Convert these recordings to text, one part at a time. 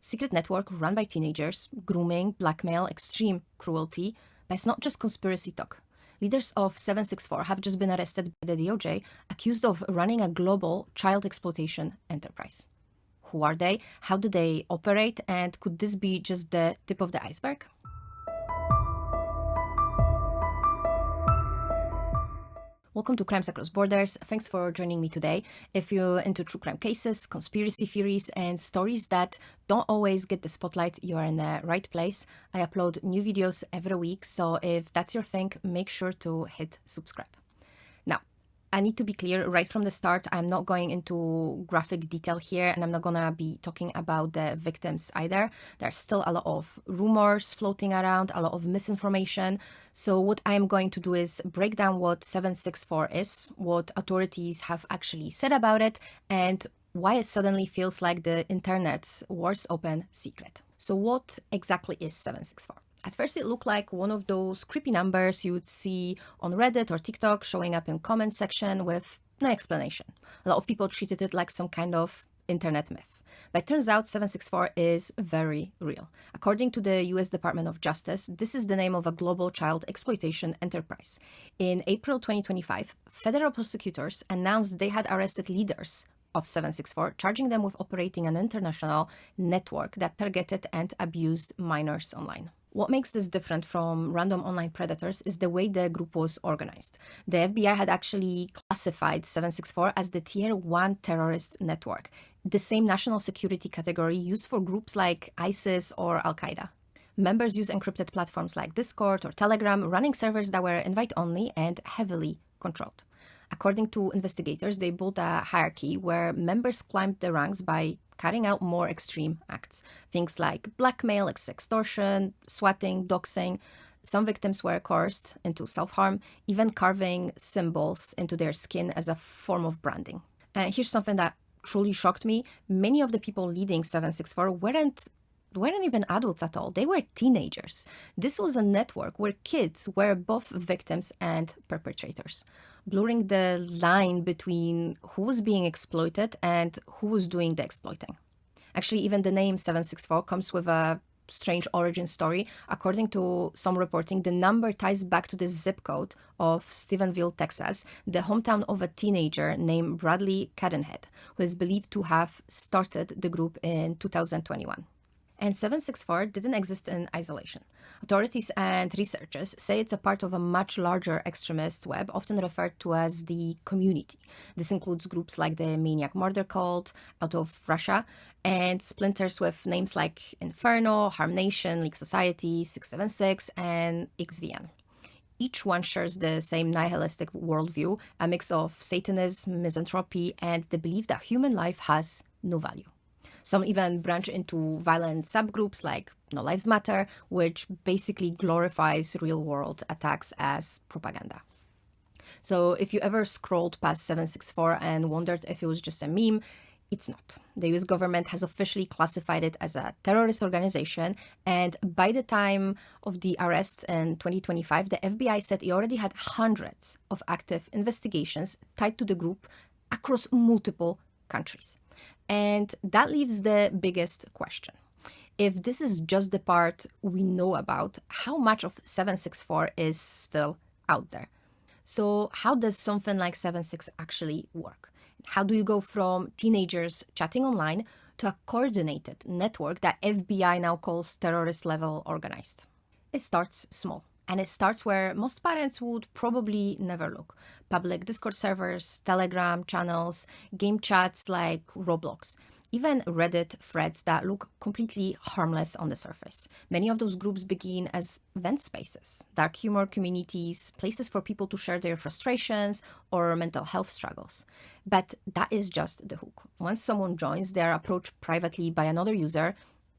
Secret network run by teenagers, grooming, blackmail, extreme cruelty. But it's not just conspiracy talk. Leaders of 764 have just been arrested by the DOJ, accused of running a global child exploitation enterprise. Who are they? How do they operate? And could this be just the tip of the iceberg? Welcome to Crimes Across Borders. Thanks for joining me today. If you're into true crime cases, conspiracy theories, and stories that don't always get the spotlight, you are in the right place. I upload new videos every week, so if that's your thing, make sure to hit subscribe. Now, I need to be clear right from the start, I'm not going into graphic detail here, and I'm not gonna be talking about the victims either. There's still a lot of rumors floating around, a lot of misinformation. So what I'm going to do is break down what 764 is, what authorities have actually said about it, and why it suddenly feels like the internet's worst open secret. So what exactly is 764? At first, it looked like one of those creepy numbers you would see on Reddit or TikTok showing up in comment section with no explanation. A lot of people treated it like some kind of internet myth. But it turns out 764 is very real. According to the US Department of Justice, this is the name of a global child exploitation enterprise. In April 2025, federal prosecutors announced they had arrested leaders of 764, charging them with operating an international network that targeted and abused minors online. What makes this different from random online predators is the way the group was organized. The FBI had actually classified 764 as the Tier 1 terrorist network, the same national security category used for groups like ISIS or Al-Qaeda. Members use encrypted platforms like Discord or Telegram, running servers that were invite-only and heavily controlled. According to investigators, they built a hierarchy where members climbed the ranks by carrying out more extreme acts. Things like blackmail, extortion, swatting, doxing. Some victims were coerced into self-harm, even carving symbols into their skin as a form of branding. Here's something that truly shocked me. Many of the people leading 764 weren't even adults at all. They were teenagers. This was a network where kids were both victims and perpetrators, blurring the line between who was being exploited and who was doing the exploiting. Actually, even the name 764 comes with a strange origin story. According to some reporting, the number ties back to the zip code of Stephenville, Texas, the hometown of a teenager named Bradley Cadenhead, who is believed to have started the group in 2021. And 764 didn't exist in isolation. Authorities and researchers say it's a part of a much larger extremist web, often referred to as the community. This includes groups like the Maniac Murder Cult out of Russia, and splinters with names like Inferno, Harm Nation, League Society, 676, and XVN. Each one shares the same nihilistic worldview, a mix of Satanism, misanthropy, and the belief that human life has no value. Some even branch into violent subgroups like No Lives Matter, which basically glorifies real-world attacks as propaganda. So if you ever scrolled past 764 and wondered if it was just a meme, it's not. The US government has officially classified it as a terrorist organization, and by the time of the arrests in 2025, the FBI said it already had hundreds of active investigations tied to the group across multiple countries. And that leaves the biggest question. If this is just the part we know about, how much of 764 is still out there? So how does something like 76 actually work? How do you go from teenagers chatting online to a coordinated network that FBI now calls terrorist level organized? It starts small. And it starts where most parents would probably never look. Public Discord servers, Telegram channels, game chats like Roblox, even Reddit threads that look completely harmless on the surface. Many of those groups begin as vent spaces, dark humor communities, places for people to share their frustrations or mental health struggles. But that is just the hook. Once someone joins, they are approached privately by another user,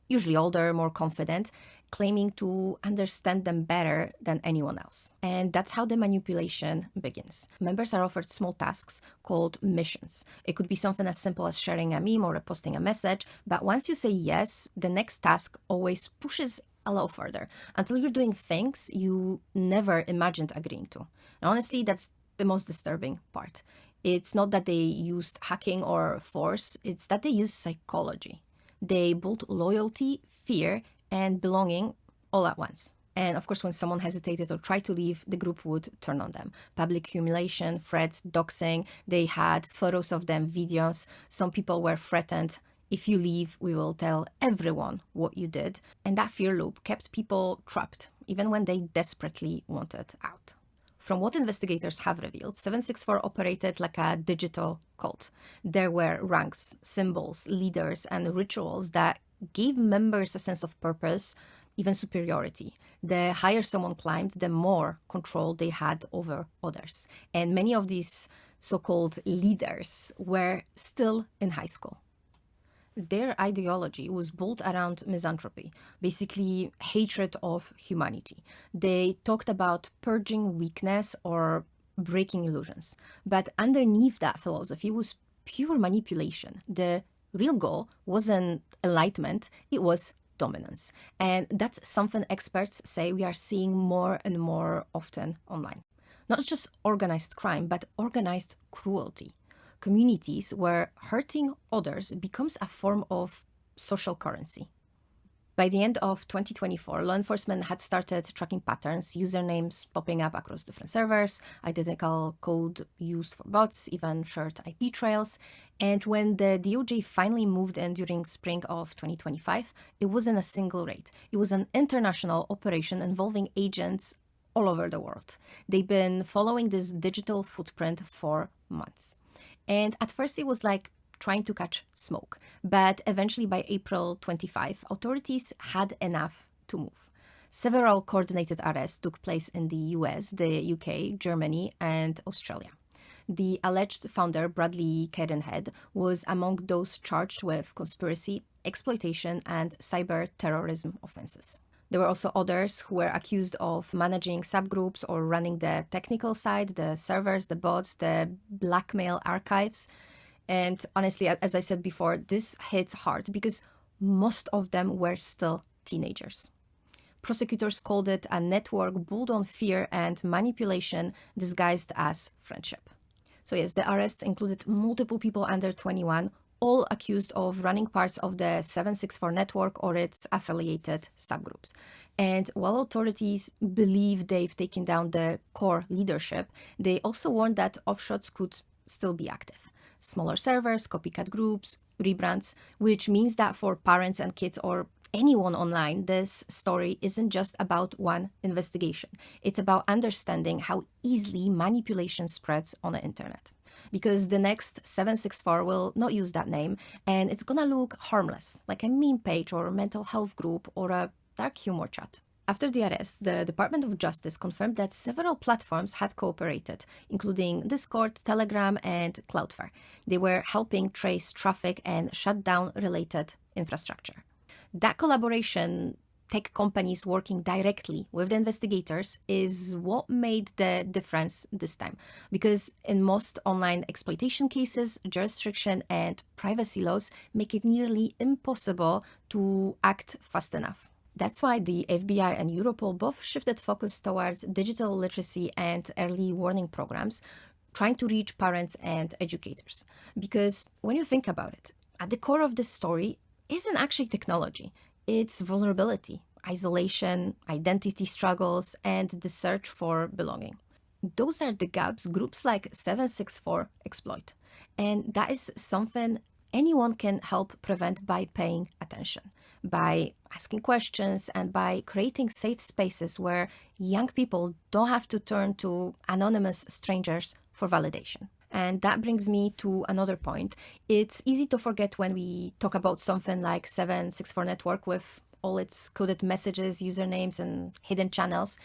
usually older, more confident, claiming to understand them better than anyone else. And that's how the manipulation begins. Members are offered small tasks called missions. It could be something as simple as sharing a meme or posting a message, but once you say yes, the next task always pushes a lot further until you're doing things you never imagined agreeing to. And honestly, that's the most disturbing part. It's not that they used hacking or force, it's that they used psychology. They built loyalty, fear, and belonging all at once. And of course, when someone hesitated or tried to leave, the group would turn on them. Public humiliation, threats, doxing. They had photos of them, videos. Some people were threatened. If you leave, we will tell everyone what you did. And that fear loop kept people trapped, even when they desperately wanted out. From what investigators have revealed, 764 operated like a digital cult. There were ranks, symbols, leaders, and rituals that gave members a sense of purpose, even superiority. The higher someone climbed, the more control they had over others. And many of these so-called leaders were still in high school. Their ideology was built around misanthropy, basically hatred of humanity. They talked about purging weakness or breaking illusions. But underneath that philosophy was pure manipulation. The real goal wasn't enlightenment, it was dominance. And that's something experts say we are seeing more and more often online. Not just organized crime, but organized cruelty. Communities where hurting others becomes a form of social currency. By the end of 2024, law enforcement had started tracking patterns, usernames popping up across different servers, identical code used for bots, even shared IP trails. And when the DOJ finally moved in during spring of 2025, it wasn't a single raid. It was an international operation involving agents all over the world. They've been following this digital footprint for months. And at first it was like trying to catch smoke. But eventually by April 25, authorities had enough to move. Several coordinated arrests took place in the US, the UK, Germany, and Australia. The alleged founder, Bradley Cadenhead, was among those charged with conspiracy, exploitation, and cyber terrorism offenses. There were also others who were accused of managing subgroups or running the technical side, the servers, the bots, the blackmail archives. And honestly, as I said before, this hits hard because most of them were still teenagers. Prosecutors called it a network built on fear and manipulation disguised as friendship. So yes, the arrests included multiple people under 21, all accused of running parts of the 764 network or its affiliated subgroups. And while authorities believe they've taken down the core leadership, they also warned that offshoots could still be active. Smaller servers, copycat groups, rebrands, which means that for parents and kids or anyone online, this story isn't just about one investigation. It's about understanding how easily manipulation spreads on the internet. Because the next 764 will not use that name, and it's gonna look harmless, like a meme page or a mental health group or a dark humor chat. After the arrest, the Department of Justice confirmed that several platforms had cooperated, including Discord, Telegram, and Cloudflare. They were helping trace traffic and shut down related infrastructure. That collaboration, tech companies working directly with the investigators, is what made the difference this time. Because in most online exploitation cases, jurisdiction and privacy laws make it nearly impossible to act fast enough. That's why the FBI and Europol both shifted focus towards digital literacy and early warning programs, trying to reach parents and educators. Because when you think about it, at the core of this story isn't actually technology. It's vulnerability, isolation, identity struggles, and the search for belonging. Those are the gaps groups like 764 exploit. And that is something anyone can help prevent by paying attention, by asking questions, and by creating safe spaces where young people don't have to turn to anonymous strangers for validation. And that brings me to another point. It's easy to forget when we talk about something like 764 Network with all its coded messages, usernames, and hidden channels,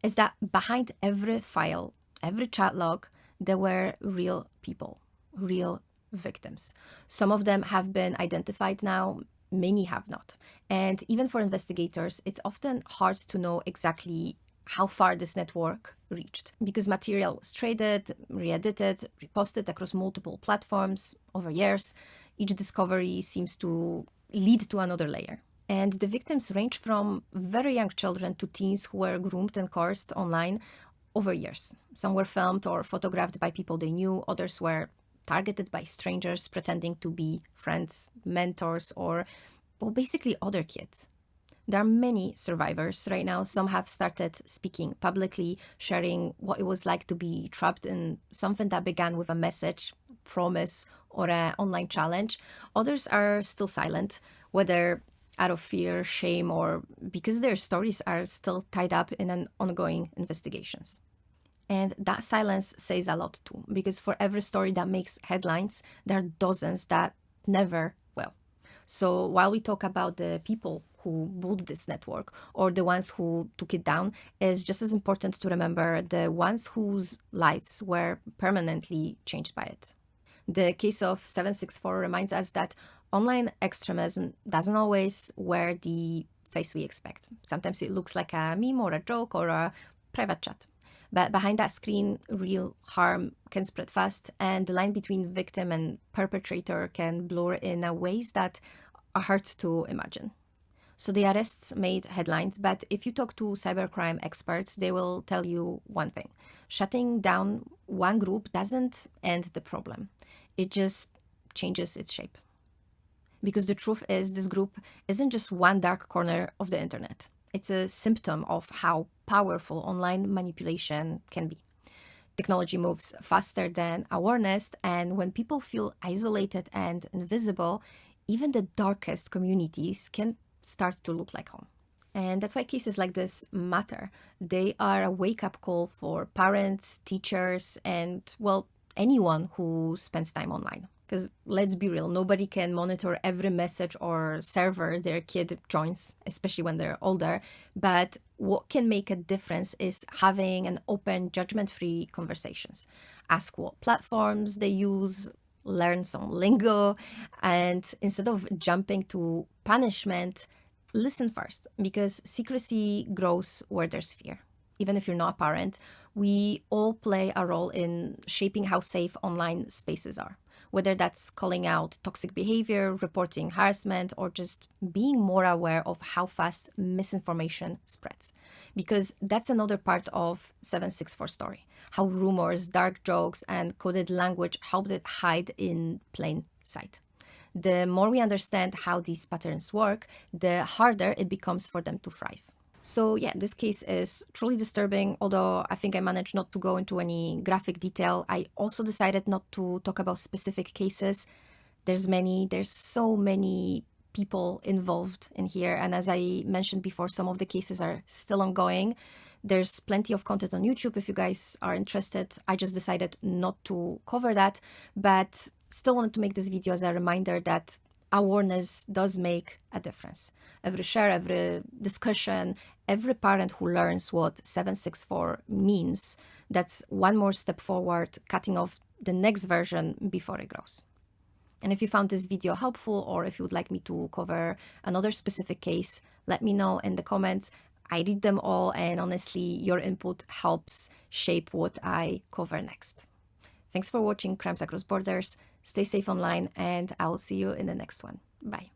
is that behind every file, every chat log, there were real people, real victims. Some of them have been identified now, many have not. And even for investigators, it's often hard to know exactly how far this network reached, because material was traded, re-edited, reposted across multiple platforms over years. Each discovery seems to lead to another layer. And the victims range from very young children to teens who were groomed and coerced online over years. Some were filmed or photographed by people they knew, others were targeted by strangers pretending to be friends, mentors, or well, basically other kids. There are many survivors right now. Some have started speaking publicly, sharing what it was like to be trapped in something that began with a message, promise, or an online challenge. Others are still silent, whether out of fear, shame, or because their stories are still tied up in an ongoing investigations. And that silence says a lot too, because for every story that makes headlines, there are dozens that never will. So while we talk about the people who built this network or the ones who took it down, it's just as important to remember the ones whose lives were permanently changed by it. The case of 764 reminds us that online extremism doesn't always wear the face we expect. Sometimes it looks like a meme or a joke or a private chat. But behind that screen, real harm can spread fast, and the line between victim and perpetrator can blur in a ways that are hard to imagine. So the arrests made headlines, but if you talk to cybercrime experts, they will tell you one thing. Shutting down one group doesn't end the problem. It just changes its shape. Because the truth is, this group isn't just one dark corner of the internet. It's a symptom of how powerful online manipulation can be. Technology moves faster than awareness, and when people feel isolated and invisible, even the darkest communities can start to look like home. And that's why cases like this matter. They are a wake-up call for parents, teachers, and, well, anyone who spends time online. Because let's be real, nobody can monitor every message or server their kid joins, especially when they're older. But what can make a difference is having an open, judgment-free conversations. Ask what platforms they use, learn some lingo, and instead of jumping to punishment, listen first, because secrecy grows where there's fear. Even if you're not a parent, we all play a role in shaping how safe online spaces are. Whether that's calling out toxic behavior, reporting harassment, or just being more aware of how fast misinformation spreads. Because that's another part of 764 story, how rumors, dark jokes, and coded language help it hide in plain sight. The more we understand how these patterns work, the harder it becomes for them to thrive. So yeah, this case is truly disturbing, although I think I managed not to go into any graphic detail. I also decided not to talk about specific cases. There's so many people involved in here. And as I mentioned before, some of the cases are still ongoing. There's plenty of content on YouTube if you guys are interested. I just decided not to cover that, but still wanted to make this video as a reminder that awareness does make a difference. Every share, every discussion, every parent who learns what 764 means, that's one more step forward, cutting off the next version before it grows. And if you found this video helpful, or if you would like me to cover another specific case, let me know in the comments. I read them all, and honestly, your input helps shape what I cover next. Thanks for watching Crimes Across Borders. Stay safe online, and I will see you in the next one. Bye.